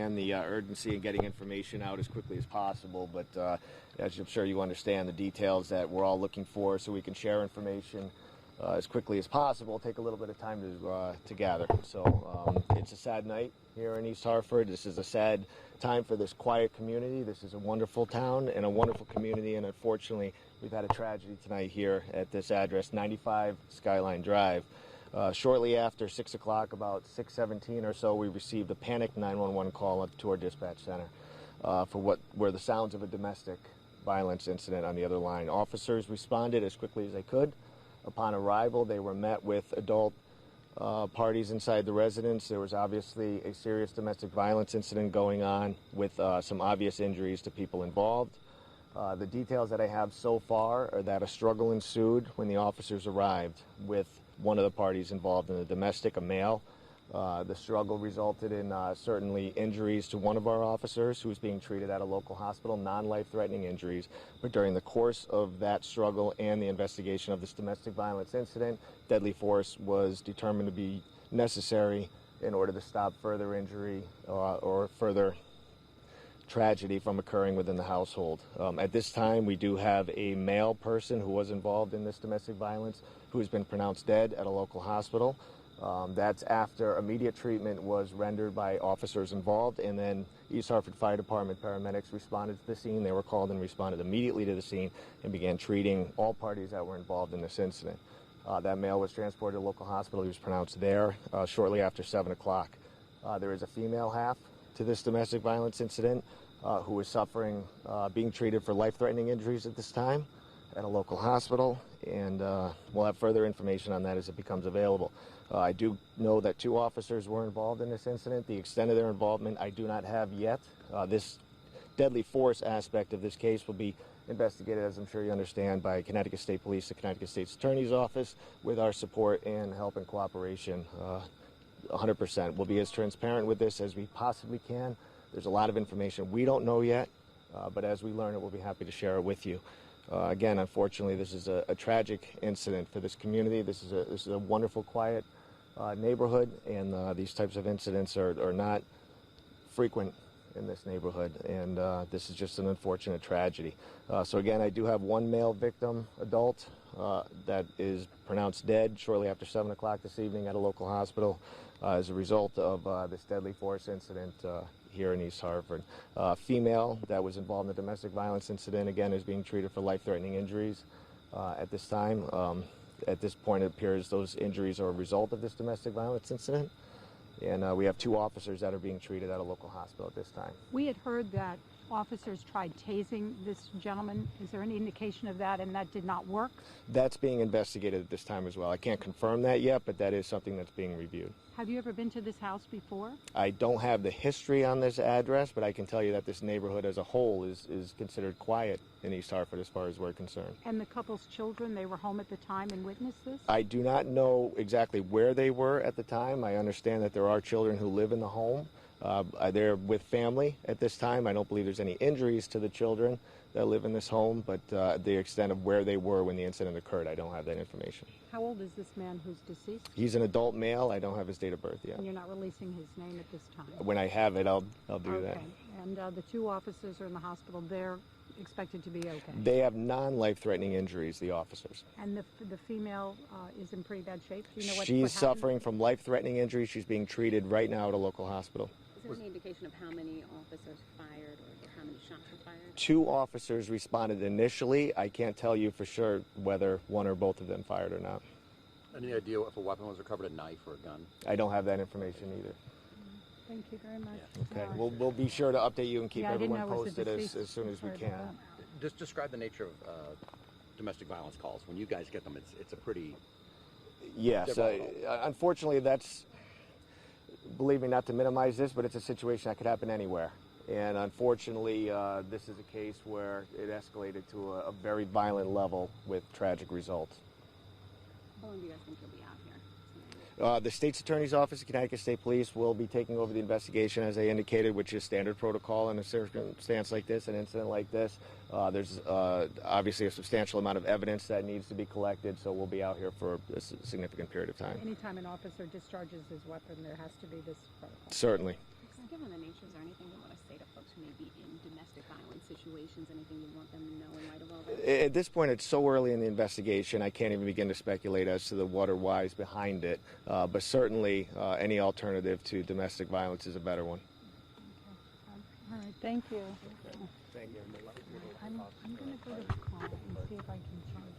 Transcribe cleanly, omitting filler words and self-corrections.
And the urgency in getting information out as quickly as possible, but as I'm sure you understand, the details that we're all looking for so we can share information as quickly as possible take a little bit of time to gather. So it's a sad night here in East Hartford. This is a sad time for this quiet community. This is a wonderful town and a wonderful community, and unfortunately we've had a tragedy tonight here at this address, 95 Skyline Drive. Shortly after 6 o'clock, about 6:17 or so, we received a panic 911 call up to our dispatch center for what were the sounds of a domestic violence incident on the other line. Officers responded as quickly as they could. Upon arrival, they were met with adult parties inside the residence. There was obviously a serious domestic violence incident going on with some obvious injuries to people involved. The details that I have so far are that a struggle ensued when the officers arrived with one of the parties involved in the domestic, a male. The struggle resulted in certainly injuries to one of our officers who was being treated at a local hospital, non-life-threatening injuries. But during the course of that struggle and the investigation of this domestic violence incident, deadly force was determined to be necessary in order to stop further injury or further tragedy from occurring within the household. At this time, we do have a male person who was involved in this domestic violence who has been pronounced dead at a local hospital. That's after immediate treatment was rendered by officers involved, and then East Hartford Fire Department paramedics responded to the scene. They were called and responded immediately to the scene and began treating all parties that were involved in this incident. That male was transported to a local hospital. He was pronounced there shortly after 7 o'clock. There is a female half to this domestic violence incident who is suffering, being treated for life-threatening injuries at this time at a local hospital, and we'll have further information on that as it becomes available. I do know that 2 officers were involved in this incident. The extent of their involvement I do not have yet. This deadly force aspect of this case will be investigated, as I'm sure you understand, by Connecticut State Police, the Connecticut State's Attorney's Office, with our support and help and cooperation. 100%. We'll be as transparent with this as we possibly can. There's a lot of information we don't know yet, but as we learn it, we'll be happy to share it with you. Again, unfortunately, this is a tragic incident for this community. This is a wonderful, quiet neighborhood, and these types of incidents are not frequent in this neighborhood, and this is just an unfortunate tragedy. So again, I do have 1 male victim, adult, that is pronounced dead shortly after 7 o'clock this evening at a local hospital as a result of this deadly force incident here in East Hartford. Female that was involved in the domestic violence incident, again, is being treated for life-threatening injuries at this time. At this point, it appears those injuries are a result of this domestic violence incident. And we have 2 officers that are being treated at a local hospital at this time. We had heard that officers tried tasing this gentleman. Is there any indication of that, and that did not work? That's being investigated at this time as well. I can't confirm that yet, but that is something that's being reviewed. Have you ever been to this house before? I don't have the history on this address, but I can tell you that this neighborhood as a whole is considered quiet in East Hartford as far as we're concerned. And the couple's children, they were home at the time and witnessed this? I do not know exactly where they were at the time. I understand that there are children who live in the home. They're with family at this time. I don't believe there's any injuries to the children that live in this home, but the extent of where they were when the incident occurred, I don't have that information. How old is this man who's deceased? He's an adult male. I don't have his date of birth yet. And you're not releasing his name at this time? When I have it, I'll do that. And the 2 officers are in the hospital. They're expected to be okay? They have non-life-threatening injuries, the officers. And the female is in pretty bad shape? Do you know what She's suffering from life-threatening injuries. She's being treated right now at a local hospital. Is there any indication of how many officers fired or how many shots were fired? 2 officers responded initially. I can't tell you for sure whether one or both of them fired or not. Any idea if a weapon was recovered, a knife or a gun? I don't have that information either. Thank you very much. Yeah. Okay, we'll be sure to update you and keep everyone posted as soon as we can. Just describe the nature of domestic violence calls. When you guys get them, it's a pretty... Yes, unfortunately that's, believe me, not to minimize this, but it's a situation that could happen anywhere. And unfortunately, this is a case where it escalated to a very violent level with tragic results. How long do you guys think you'll be out here? The State's Attorney's Office, Connecticut State Police, will be taking over the investigation, as I indicated, which is standard protocol in a circumstance like this, an incident like this. There's obviously a substantial amount of evidence that needs to be collected, so we'll be out here for a significant period of time. Anytime an officer discharges his weapon, there has to be this protocol. Certainly. Okay. given the nature, is there anything you want to say to folks who may be in domestic violence situations? Anything you want them to know in light of all that? At this point, it's so early in the investigation, I can't even begin to speculate as to the what or whys behind it. But certainly, any alternative to domestic violence is a better one. All right, thank you. Thank you. I'm going to go to the call and see if I can find